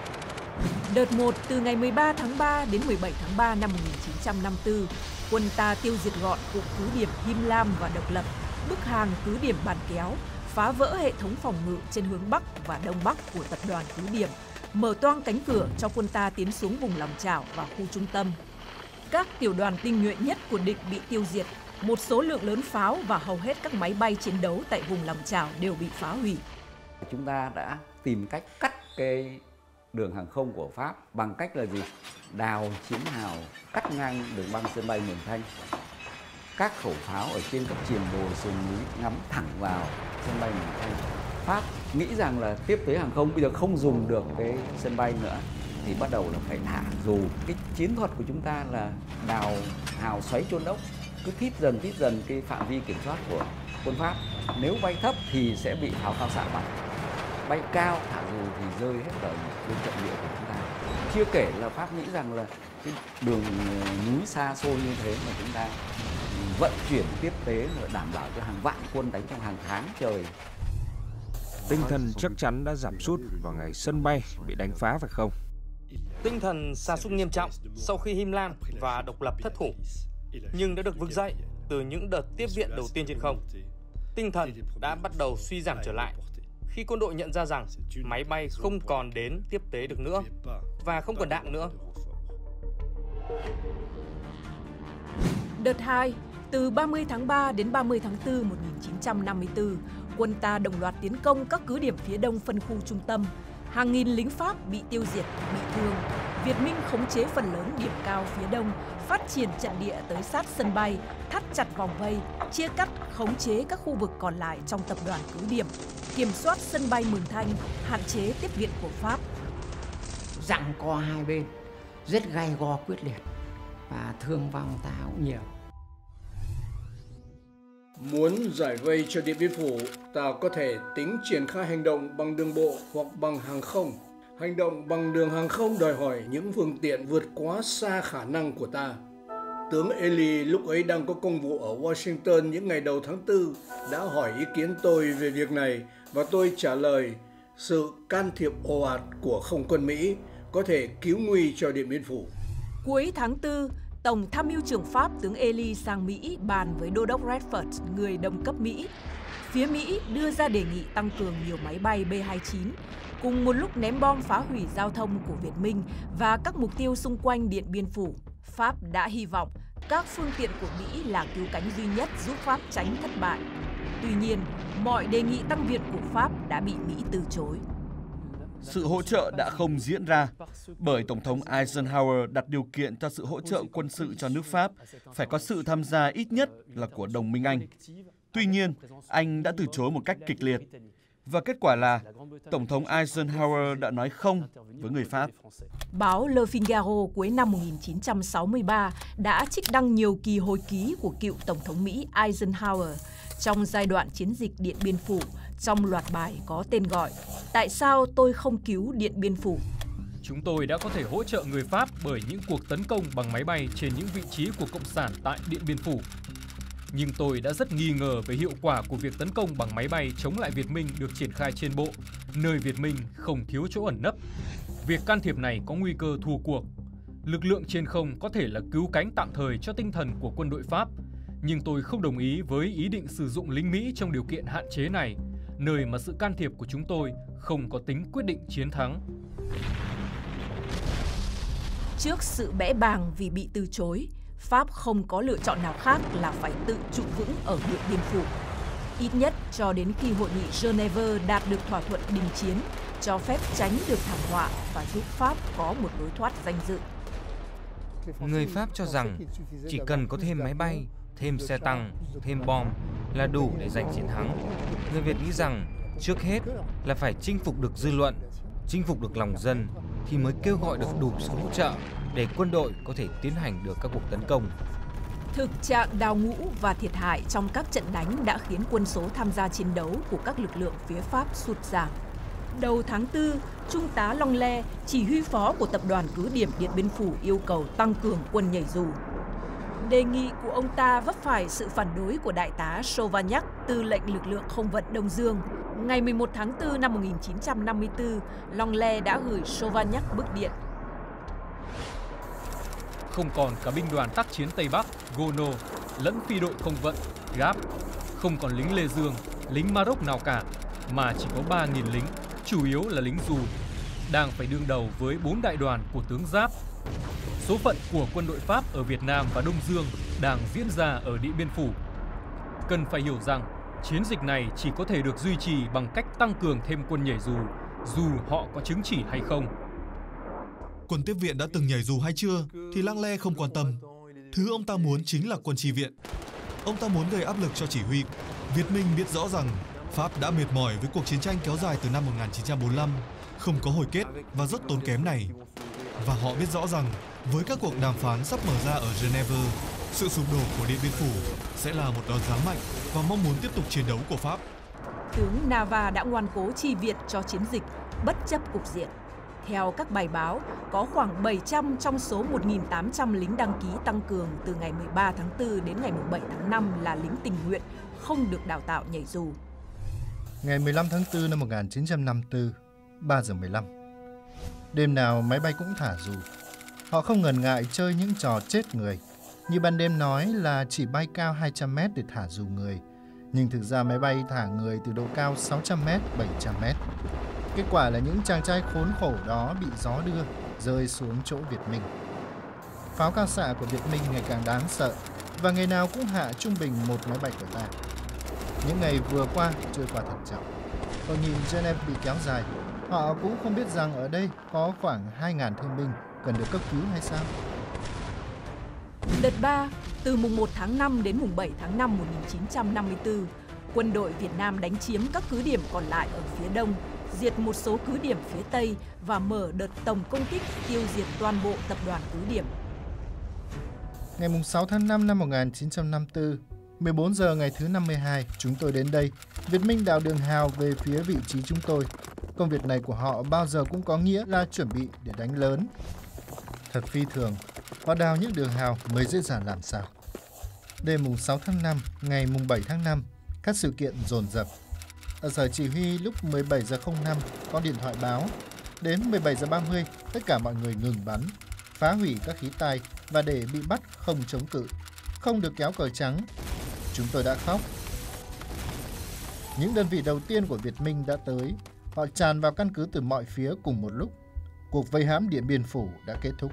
D: Đợt 1 từ ngày 13 tháng 3 đến 17 tháng 3 năm 1954, quân ta tiêu diệt gọn cụm cứ điểm Him Lam và Độc Lập, bức hàng cứ điểm Bàn Kéo, phá vỡ hệ thống phòng ngự trên hướng Bắc và Đông Bắc của tập đoàn cứ điểm, mở toang cánh cửa cho quân ta tiến xuống vùng lòng chảo và khu trung tâm. Các tiểu đoàn tinh nhuệ nhất của địch bị tiêu diệt, một số lượng lớn pháo và hầu hết các máy bay chiến đấu tại vùng lòng chảo đều bị phá hủy.
P: Chúng ta đã tìm cách cắt cái đường hàng không của Pháp bằng cách là gì? Đào chiến hào cắt ngang đường băng sân bay Mường Thanh. Các khẩu pháo ở trên các triền đồi sườn núi ngắm thẳng vào sân bay Mường Thanh. Pháp nghĩ rằng là tiếp tế hàng không bây giờ không dùng được cái sân bay nữa thì bắt đầu là phải thả dù. Cái chiến thuật của chúng ta là đào hào xoáy chôn ốc, cứ thít dần cái phạm vi kiểm soát của quân Pháp. Nếu bay thấp thì sẽ bị pháo cao xạ bắn, bay cao thả dù thì rơi hết ở bên trận địa của chúng ta. Chưa kể là Pháp nghĩ rằng là cái đường núi xa xôi như thế mà chúng ta vận chuyển tiếp tế đảm bảo cho hàng vạn quân đánh trong hàng tháng trời.
R: Tinh thần chắc chắn đã giảm sút vào ngày sân bay bị đánh phá phải không?
U: Tinh thần sa sút nghiêm trọng sau khi Him Lam và Độc Lập thất thủ, nhưng đã được vực dậy từ những đợt tiếp viện đầu tiên trên không. Tinh thần đã bắt đầu suy giảm trở lại khi quân đội nhận ra rằng máy bay không còn đến tiếp tế được nữa và không còn đạn nữa.
D: Đợt 2, từ 30 tháng 3 đến 30 tháng 4 1954, quân ta đồng loạt tiến công các cứ điểm phía đông phân khu trung tâm. Hàng nghìn lính Pháp bị tiêu diệt, bị thương. Việt Minh khống chế phần lớn điểm cao phía đông, phát triển trận địa tới sát sân bay, thắt chặt vòng vây, chia cắt, khống chế các khu vực còn lại trong tập đoàn cứ điểm, kiểm soát sân bay Mường Thanh, hạn chế tiếp viện của Pháp.
M: Giằng co hai bên, rất gay go quyết liệt và thương vong ta cũng nhiều.
I: Muốn giải vây cho Điện Biên Phủ, ta có thể tính triển khai hành động bằng đường bộ hoặc bằng hàng không. Hành động bằng đường hàng không đòi hỏi những phương tiện vượt quá xa khả năng của ta. Tướng Ely lúc ấy đang có công vụ ở Washington những ngày đầu tháng 4 đã hỏi ý kiến tôi về việc này và tôi trả lời sự can thiệp ồ ạt của không quân Mỹ có thể cứu nguy cho Điện Biên Phủ.
D: Cuối tháng 4, Tổng tham mưu trưởng Pháp tướng Ely sang Mỹ bàn với Đô đốc Redford, người đồng cấp Mỹ. Phía Mỹ đưa ra đề nghị tăng cường nhiều máy bay B-29, cùng một lúc ném bom phá hủy giao thông của Việt Minh và các mục tiêu xung quanh Điện Biên Phủ. Pháp đã hy vọng các phương tiện của Mỹ là cứu cánh duy nhất giúp Pháp tránh thất bại. Tuy nhiên, mọi đề nghị tăng viện của Pháp đã bị Mỹ từ chối.
A: Sự hỗ trợ đã không diễn ra bởi Tổng thống Eisenhower đặt điều kiện cho sự hỗ trợ quân sự cho nước Pháp phải có sự tham gia ít nhất là của đồng minh Anh. Tuy nhiên, Anh đã từ chối một cách kịch liệt. Và kết quả là Tổng thống Eisenhower đã nói không với người Pháp.
D: Báo Le Figaro cuối năm 1963 đã trích đăng nhiều kỳ hồi ký của cựu Tổng thống Mỹ Eisenhower trong giai đoạn chiến dịch Điện Biên Phủ, trong loạt bài có tên gọi "Tại sao tôi không cứu Điện Biên Phủ?".
C: Chúng tôi đã có thể hỗ trợ người Pháp bởi những cuộc tấn công bằng máy bay trên những vị trí của Cộng sản tại Điện Biên Phủ. Nhưng tôi đã rất nghi ngờ về hiệu quả của việc tấn công bằng máy bay chống lại Việt Minh được triển khai trên bộ, nơi Việt Minh không thiếu chỗ ẩn nấp. Việc can thiệp này có nguy cơ thua cuộc. Lực lượng trên không có thể là cứu cánh tạm thời cho tinh thần của quân đội Pháp, nhưng tôi không đồng ý với ý định sử dụng lính Mỹ trong điều kiện hạn chế này, nơi mà sự can thiệp của chúng tôi không có tính quyết định chiến thắng.
D: Trước sự bẽ bàng vì bị từ chối, Pháp không có lựa chọn nào khác là phải tự trụ vững ở Điện Biên Phủ. Ít nhất cho đến khi hội nghị Geneva đạt được thỏa thuận đình chiến, cho phép tránh được thảm họa và giúp Pháp có một lối thoát danh dự.
T: Người Pháp cho rằng chỉ cần có thêm máy bay, thêm xe tăng, thêm bom là đủ để giành chiến thắng. Người Việt nghĩ rằng trước hết là phải chinh phục được dư luận, chinh phục được lòng dân thì mới kêu gọi được đủ sự hỗ trợ để quân đội có thể tiến hành được các cuộc tấn công.
D: Thực trạng đào ngũ và thiệt hại trong các trận đánh đã khiến quân số tham gia chiến đấu của các lực lượng phía Pháp sụt giảm. Đầu tháng 4, Trung tá Long Le, chỉ huy phó của tập đoàn cứ điểm Điện Biên Phủ yêu cầu tăng cường quân nhảy dù. Đề nghị của ông ta vấp phải sự phản đối của đại tá Sauvagnat, tư lệnh lực lượng không vận Đông Dương. Ngày 11 tháng 4 năm 1954, Long Le đã gửi Sauvagnat bức điện.
C: Không còn cả binh đoàn tác chiến Tây Bắc, Gono, lẫn phi đội không vận, Gap. Không còn lính Lê Dương, lính Maroc nào cả, mà chỉ có 3.000 lính, chủ yếu là lính dù, đang phải đương đầu với 4 đại đoàn của tướng Giáp. Số phận của quân đội Pháp ở Việt Nam và Đông Dương đang diễn ra ở Điện Biên Phủ. Cần phải hiểu rằng, chiến dịch này chỉ có thể được duy trì bằng cách tăng cường thêm quân nhảy dù họ có chứng chỉ hay không.
J: Quân tiếp viện đã từng nhảy dù hay chưa thì Lăng Le không quan tâm. Thứ ông ta muốn chính là quân chi viện. Ông ta muốn gây áp lực cho chỉ huy. Việt Minh biết rõ rằng Pháp đã mệt mỏi với cuộc chiến tranh kéo dài từ năm 1945, không có hồi kết và rất tốn kém này. Và họ biết rõ rằng với các cuộc đàm phán sắp mở ra ở Geneva, sự sụp đổ của Điện Biên Phủ sẽ là một đòn giáng mạnh và mong muốn tiếp tục chiến đấu của Pháp.
D: Tướng Nava đã ngoan cố chi viện cho chiến dịch, bất chấp cục diện. Theo các bài báo, có khoảng 700 trong số 1.800 lính đăng ký tăng cường từ ngày 13 tháng 4 đến ngày 7 tháng 5 là lính tình nguyện, không được đào tạo nhảy dù.
E: Ngày 15 tháng 4 năm 1954, 3 giờ 15. Đêm nào máy bay cũng thả dù. Họ không ngần ngại chơi những trò chết người. Như ban đêm nói là chỉ bay cao 200 mét để thả dù người. Nhưng thực ra máy bay thả người từ độ cao 600 mét, 700 mét. Kết quả là những chàng trai khốn khổ đó bị gió đưa, rơi xuống chỗ Việt Minh. Pháo cao xạ của Việt Minh ngày càng đáng sợ và ngày nào cũng hạ trung bình một máy bay của ta. Những ngày vừa qua trôi qua thận trọng. Hội nghị Geneva bị kéo dài. Họ cũng không biết rằng ở đây có khoảng 2.000 thương binh cần được cấp cứu hay sao.
D: Đợt 3, từ mùng 1 tháng 5 đến mùng 7 tháng 5 1954, quân đội Việt Nam đánh chiếm các cứ điểm còn lại ở phía đông, diệt một số cứ điểm phía tây và mở đợt tổng công kích tiêu diệt toàn bộ tập đoàn cứ điểm.
E: Ngày 6 tháng 5 năm 1954, 14 giờ ngày thứ 52, chúng tôi đến đây. Việt Minh đào đường hào về phía vị trí chúng tôi. Công việc này của họ bao giờ cũng có nghĩa là chuẩn bị để đánh lớn. Thật phi thường, họ đào những đường hào mới dễ dàng làm sao. Đêm mùng 6 tháng 5, ngày mùng 7 tháng 5, các sự kiện dồn dập. Ở sở chỉ huy lúc 17 giờ 05 có điện thoại báo. Đến 17 giờ 30, tất cả mọi người ngừng bắn, phá hủy các khí tài và để bị bắt không chống cự, không được kéo cờ trắng. Chúng tôi đã khóc. Những đơn vị đầu tiên của Việt Minh đã tới. Họ tràn vào căn cứ từ mọi phía cùng một lúc. Cuộc vây hãm Điện Biên Phủ đã kết thúc.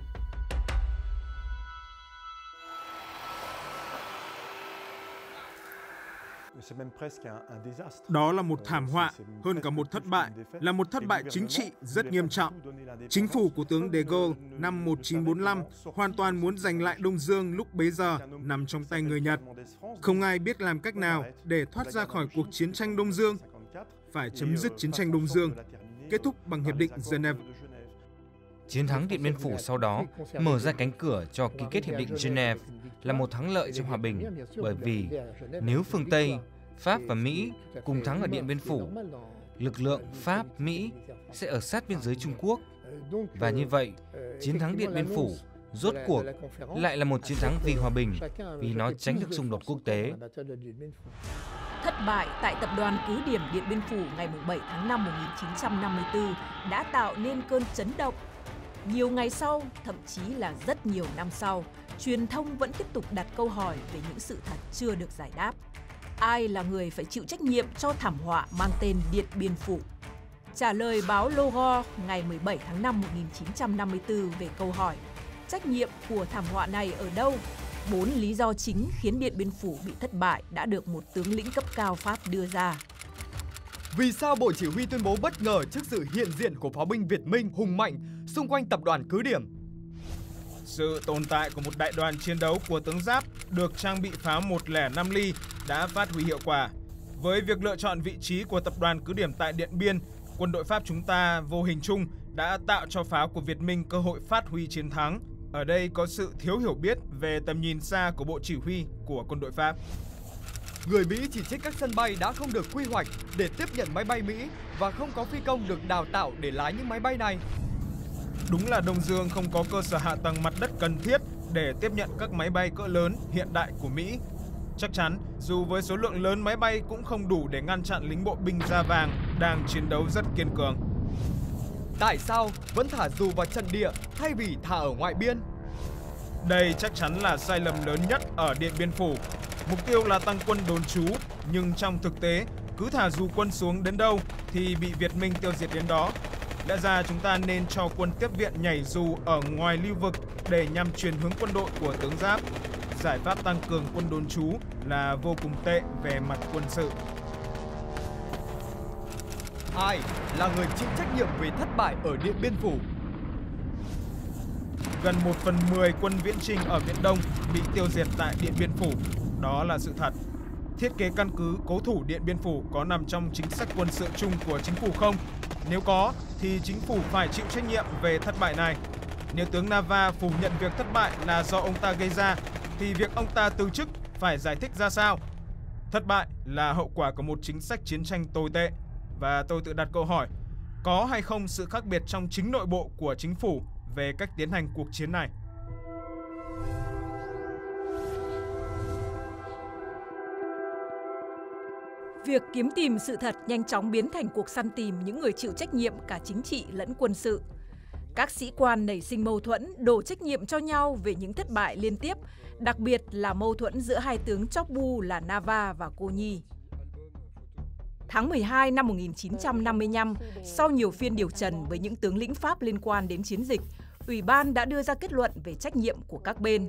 B: Đó là một thảm họa, hơn cả một thất bại, là một thất bại chính trị rất nghiêm trọng. Chính phủ của tướng De Gaulle năm 1945 hoàn toàn muốn giành lại Đông Dương lúc bấy giờ nằm trong tay người Nhật. Không ai biết làm cách nào để thoát ra khỏi cuộc chiến tranh Đông Dương. phải chấm dứt chiến tranh Đông Dương, kết thúc bằng Hiệp định Geneva.
T: Chiến thắng Điện Biên Phủ sau đó mở ra cánh cửa cho ký kết Hiệp định Geneva là một thắng lợi cho hòa bình, bởi vì nếu phương Tây, Pháp và Mỹ cùng thắng ở Điện Biên Phủ, lực lượng Pháp, Mỹ sẽ ở sát biên giới Trung Quốc. Và như vậy, chiến thắng Điện Biên Phủ rốt cuộc lại là một chiến thắng vì hòa bình, vì nó tránh được xung đột quốc tế.
D: Thất bại tại tập đoàn cứ điểm Điện Biên Phủ ngày 7 tháng 5 1954 đã tạo nên cơn chấn động. Nhiều ngày sau, thậm chí là rất nhiều năm sau, truyền thông vẫn tiếp tục đặt câu hỏi về những sự thật chưa được giải đáp. Ai là người phải chịu trách nhiệm cho thảm họa mang tên Điện Biên Phủ? Trả lời báo Logo ngày 17 tháng 5 1954 về câu hỏi trách nhiệm của thảm họa này ở đâu? 4 lý do chính khiến Điện Biên Phủ bị thất bại đã được một tướng lĩnh cấp cao Pháp đưa ra.
O: Vì sao Bộ Chỉ huy tuyên bố bất ngờ trước sự hiện diện của pháo binh Việt Minh hùng mạnh xung quanh tập đoàn cứ điểm?
B: Sự tồn tại của một đại đoàn chiến đấu của tướng Giáp được trang bị pháo 105 ly đã phát huy hiệu quả. Với việc lựa chọn vị trí của tập đoàn cứ điểm tại Điện Biên, quân đội Pháp chúng ta vô hình chung đã tạo cho pháo của Việt Minh cơ hội phát huy chiến thắng. Ở đây có sự thiếu hiểu biết về tầm nhìn xa của Bộ Chỉ huy của quân đội Pháp.
O: Người Mỹ chỉ trích các sân bay đã không được quy hoạch để tiếp nhận máy bay Mỹ và không có phi công được đào tạo để lái những máy bay này.
B: Đúng là Đông Dương không có cơ sở hạ tầng mặt đất cần thiết để tiếp nhận các máy bay cỡ lớn hiện đại của Mỹ. Chắc chắn, dù với số lượng lớn máy bay cũng không đủ để ngăn chặn lính bộ binh da vàng đang chiến đấu rất kiên cường.
O: Tại sao vẫn thả dù vào trận địa thay vì thả ở ngoại biên?
B: Đây chắc chắn là sai lầm lớn nhất ở Điện Biên Phủ. Mục tiêu là tăng quân đồn trú, nhưng trong thực tế, cứ thả dù quân xuống đến đâu thì bị Việt Minh tiêu diệt đến đó. Lẽ ra chúng ta nên cho quân tiếp viện nhảy dù ở ngoài lưu vực để nhằm chuyển hướng quân đội của tướng Giáp. Giải pháp tăng cường quân đồn trú là vô cùng tệ về mặt quân sự.
O: Ai là người chịu trách nhiệm về thất bại ở Điện Biên Phủ?
B: Gần 1/10 quân viễn chinh ở Biển Đông bị tiêu diệt tại Điện Biên Phủ. Đó là sự thật. Thiết kế căn cứ cố thủ Điện Biên Phủ có nằm trong chính sách quân sự chung của chính phủ không? Nếu có, thì chính phủ phải chịu trách nhiệm về thất bại này. Nếu tướng Nava phủ nhận việc thất bại là do ông ta gây ra, thì việc ông ta từ chức phải giải thích ra sao? Thất bại là hậu quả của một chính sách chiến tranh tồi tệ. Và tôi tự đặt câu hỏi, có hay không sự khác biệt trong chính nội bộ của chính phủ về cách tiến hành cuộc chiến này?
D: Việc kiếm tìm sự thật nhanh chóng biến thành cuộc săn tìm những người chịu trách nhiệm cả chính trị lẫn quân sự. Các sĩ quan nảy sinh mâu thuẫn, đổ trách nhiệm cho nhau về những thất bại liên tiếp, đặc biệt là mâu thuẫn giữa hai tướng chóp bu là Nava và Cô Nhi. Tháng 12 năm 1955, sau nhiều phiên điều trần với những tướng lĩnh Pháp liên quan đến chiến dịch, Ủy ban đã đưa ra kết luận về trách nhiệm của các bên.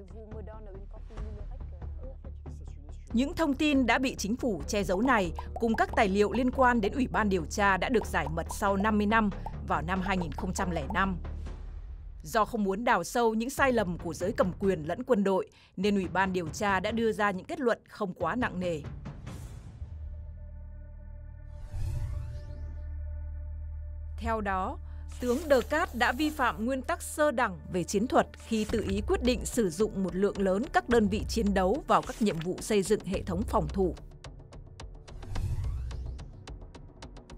D: Những thông tin đã bị chính phủ che giấu này cùng các tài liệu liên quan đến Ủy ban điều tra đã được giải mật sau 50 năm vào năm 2005. Do không muốn đào sâu những sai lầm của giới cầm quyền lẫn quân đội, nên Ủy ban điều tra đã đưa ra những kết luận không quá nặng nề. Theo đó, tướng Đờ Cát đã vi phạm nguyên tắc sơ đẳng về chiến thuật khi tự ý quyết định sử dụng một lượng lớn các đơn vị chiến đấu vào các nhiệm vụ xây dựng hệ thống phòng thủ.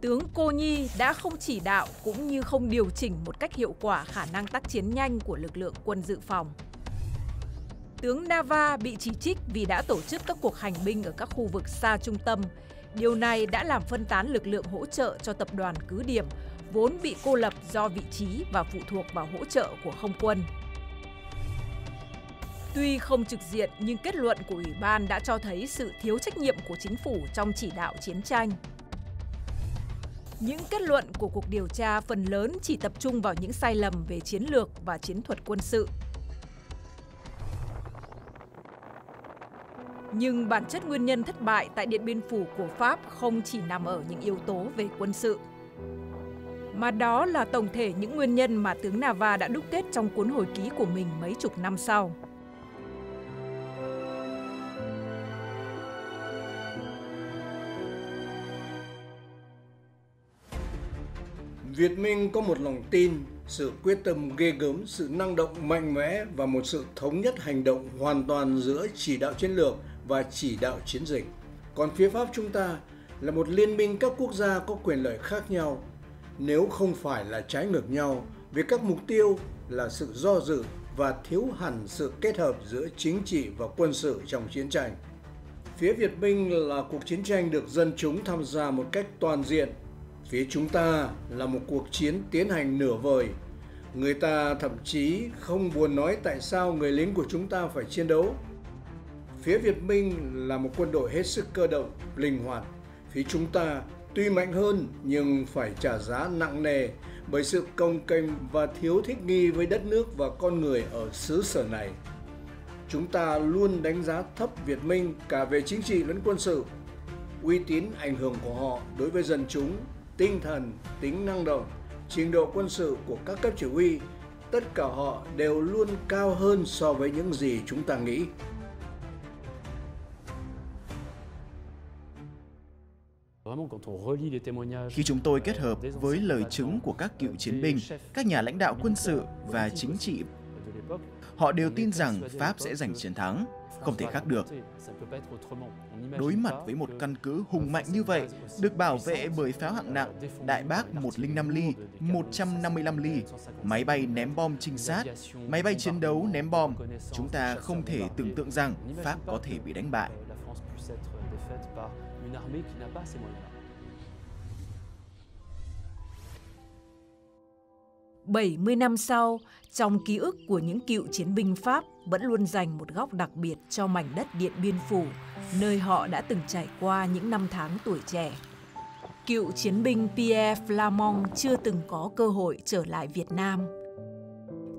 D: Tướng Cô Nhi đã không chỉ đạo cũng như không điều chỉnh một cách hiệu quả khả năng tác chiến nhanh của lực lượng quân dự phòng. Tướng Nava bị chỉ trích vì đã tổ chức các cuộc hành binh ở các khu vực xa trung tâm. Điều này đã làm phân tán lực lượng hỗ trợ cho tập đoàn cứ điểm, vốn bị cô lập do vị trí và phụ thuộc vào hỗ trợ của không quân. Tuy không trực diện nhưng kết luận của Ủy ban đã cho thấy sự thiếu trách nhiệm của chính phủ trong chỉ đạo chiến tranh. Những kết luận của cuộc điều tra phần lớn chỉ tập trung vào những sai lầm về chiến lược và chiến thuật quân sự. Nhưng bản chất nguyên nhân thất bại tại Điện Biên Phủ của Pháp không chỉ nằm ở những yếu tố về quân sự, mà đó là tổng thể những nguyên nhân mà tướng Nava đã đúc kết trong cuốn hồi ký của mình mấy chục năm sau.
I: Việt Minh có một lòng tin, sự quyết tâm ghê gớm, sự năng động mạnh mẽ và một sự thống nhất hành động hoàn toàn giữa chỉ đạo chiến lược và chỉ đạo chiến dịch. Còn phía Pháp chúng ta là một liên minh các quốc gia có quyền lợi khác nhau, nếu không phải là trái ngược nhau, vì các mục tiêu là sự do dự và thiếu hẳn sự kết hợp giữa chính trị và quân sự trong chiến tranh. Phía Việt Minh là cuộc chiến tranh được dân chúng tham gia một cách toàn diện. Phía chúng ta là một cuộc chiến tiến hành nửa vời. Người ta thậm chí không buồn nói tại sao người lính của chúng ta phải chiến đấu. Phía Việt Minh là một quân đội hết sức cơ động, linh hoạt. Phía chúng ta tuy mạnh hơn nhưng phải trả giá nặng nề bởi sự cồng kềnh và thiếu thích nghi với đất nước và con người ở xứ sở này. Chúng ta luôn đánh giá thấp Việt Minh cả về chính trị lẫn quân sự. Uy tín ảnh hưởng của họ đối với dân chúng, tinh thần, tính năng động, trình độ quân sự của các cấp chỉ huy, tất cả họ đều luôn cao hơn so với những gì chúng ta nghĩ.
K: Khi chúng tôi kết hợp với lời chứng của các cựu chiến binh, các nhà lãnh đạo quân sự và chính trị, họ đều tin rằng Pháp sẽ giành chiến thắng, không thể khác được. Đối mặt với một căn cứ hùng mạnh như vậy, được bảo vệ bởi pháo hạng nặng, đại bác 105 ly, 155 ly, máy bay ném bom trinh sát, máy bay chiến đấu ném bom, chúng ta không thể tưởng tượng rằng Pháp có thể bị đánh bại.
D: 70 năm sau, trong ký ức của những cựu chiến binh Pháp vẫn luôn dành một góc đặc biệt cho mảnh đất Điện Biên Phủ, nơi họ đã từng trải qua những năm tháng tuổi trẻ. Cựu chiến binh Pierre Flamand chưa từng có cơ hội trở lại Việt Nam.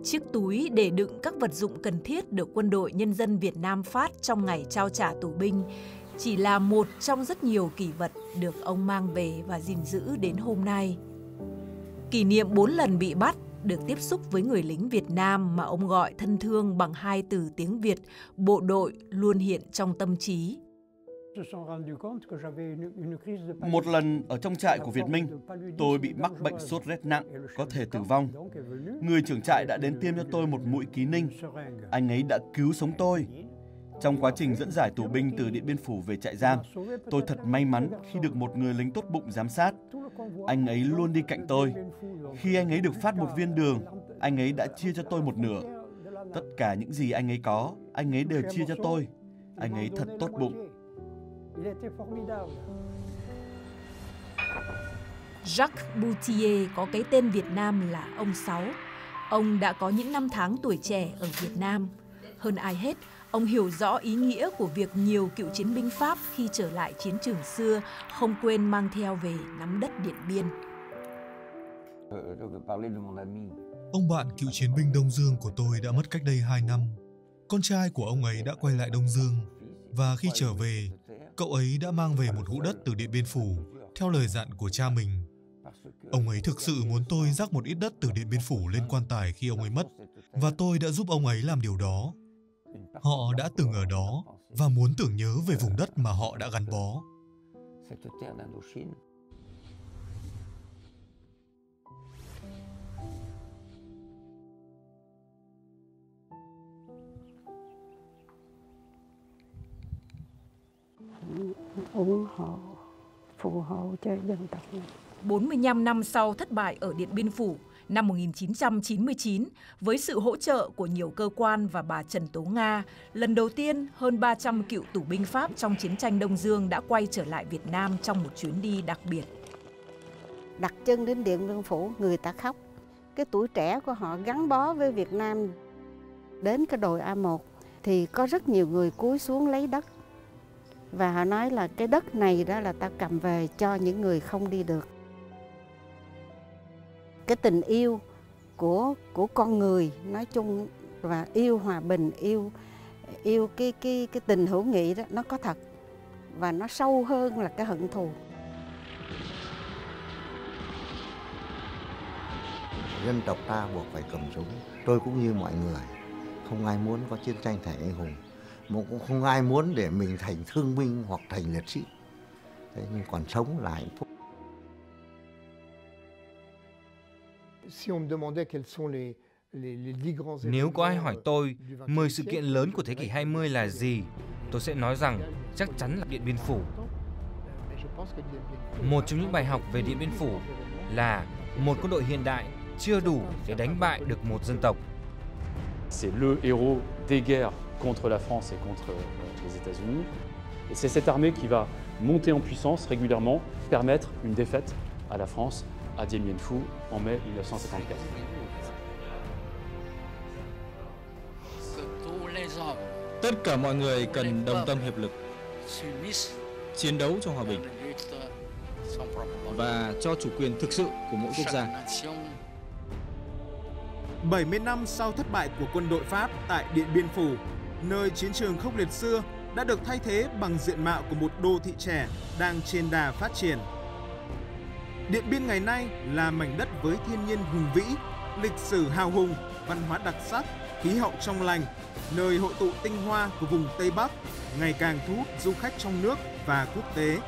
D: Chiếc túi để đựng các vật dụng cần thiết được Quân đội Nhân dân Việt Nam phát trong ngày trao trả tù binh chỉ là một trong rất nhiều kỷ vật được ông mang về và gìn giữ đến hôm nay. Kỷ niệm 4 lần bị bắt, được tiếp xúc với người lính Việt Nam mà ông gọi thân thương bằng 2 từ tiếng Việt, bộ đội, luôn hiện trong tâm trí.
A: Một lần ở trong trại của Việt Minh, tôi bị mắc bệnh sốt rét nặng, có thể tử vong. Người trưởng trại đã đến tiêm cho tôi một mũi ký ninh. Anh ấy đã cứu sống tôi. Trong quá trình dẫn giải tù binh từ Điện Biên Phủ về trại giam, tôi thật may mắn khi được một người lính tốt bụng giám sát. Anh ấy luôn đi cạnh tôi. Khi anh ấy được phát một viên đường, anh ấy đã chia cho tôi một nửa. Tất cả những gì anh ấy có, anh ấy đều chia cho tôi. Anh ấy thật tốt bụng.
D: Jacques Boutier có cái tên Việt Nam là ông Sáu. Ông đã có những năm tháng tuổi trẻ ở Việt Nam. Hơn ai hết, ông hiểu rõ ý nghĩa của việc nhiều cựu chiến binh Pháp khi trở lại chiến trường xưa không quên mang theo về nắm đất Điện Biên.
J: Ông bạn cựu chiến binh Đông Dương của tôi đã mất cách đây 2 năm. Con trai của ông ấy đã quay lại Đông Dương và khi trở về, cậu ấy đã mang về một hũ đất từ Điện Biên Phủ theo lời dặn của cha mình. Ông ấy thực sự muốn tôi rắc một ít đất từ Điện Biên Phủ lên quan tài khi ông ấy mất và tôi đã giúp ông ấy làm điều đó. Họ đã từng ở đó và muốn tưởng nhớ về vùng đất mà họ đã gắn bó.
F: Ủng hộ, phù hộ cho dân tộc này.
D: 45 năm sau thất bại ở Điện Biên Phủ, năm 1999, với sự hỗ trợ của nhiều cơ quan và bà Trần Tố Nga, lần đầu tiên hơn 300 cựu tù binh Pháp trong chiến tranh Đông Dương đã quay trở lại Việt Nam trong một chuyến đi đặc biệt.
F: Đặt chân đến Điện Biên Phủ, người ta khóc. Cái tuổi trẻ của họ gắn bó với Việt Nam. Đến cái đồi A1 thì có rất nhiều người cúi xuống lấy đất. Và họ nói là cái đất này đó là ta cầm về cho những người không đi được. Cái tình yêu của con người nói chung và yêu hòa bình, yêu cái tình hữu nghị đó, nó có thật và nó sâu hơn là cái hận thù.
Q: Dân tộc ta buộc phải cầm súng. Tôi cũng như mọi người, không ai muốn có chiến tranh thành anh hùng, mà cũng không ai muốn để mình thành thương binh hoặc thành liệt sĩ. Thế nhưng còn sống là hạnh phúc.
T: Nếu có ai hỏi tôi 10 sự kiện lớn của thế kỷ 20 là gì, tôi sẽ nói rằng chắc chắn là Điện Biên Phủ. Một trong những bài học về Điện Biên Phủ là một quân đội hiện đại chưa đủ để đánh bại được một dân tộc.
G: C'est le héros des guerres contre la France et contre les États-Unis. Et c'est cette armée qui va monter en puissance régulièrement, permettre une défaite à la France à Dien Bien Phu en mai 1954.
V: Tất cả mọi người cần đồng tâm hiệp lực, chiến đấu cho hòa bình và cho chủ quyền thực sự của mỗi quốc gia.
B: 70 năm sau thất bại của quân đội Pháp tại Điện Biên Phủ, nơi chiến trường khốc liệt xưa đã được thay thế bằng diện mạo của một đô thị trẻ đang trên đà phát triển. Điện Biên ngày nay là mảnh đất với thiên nhiên hùng vĩ, lịch sử hào hùng, văn hóa đặc sắc, khí hậu trong lành, nơi hội tụ tinh hoa của vùng Tây Bắc, ngày càng thu hút du khách trong nước và quốc tế.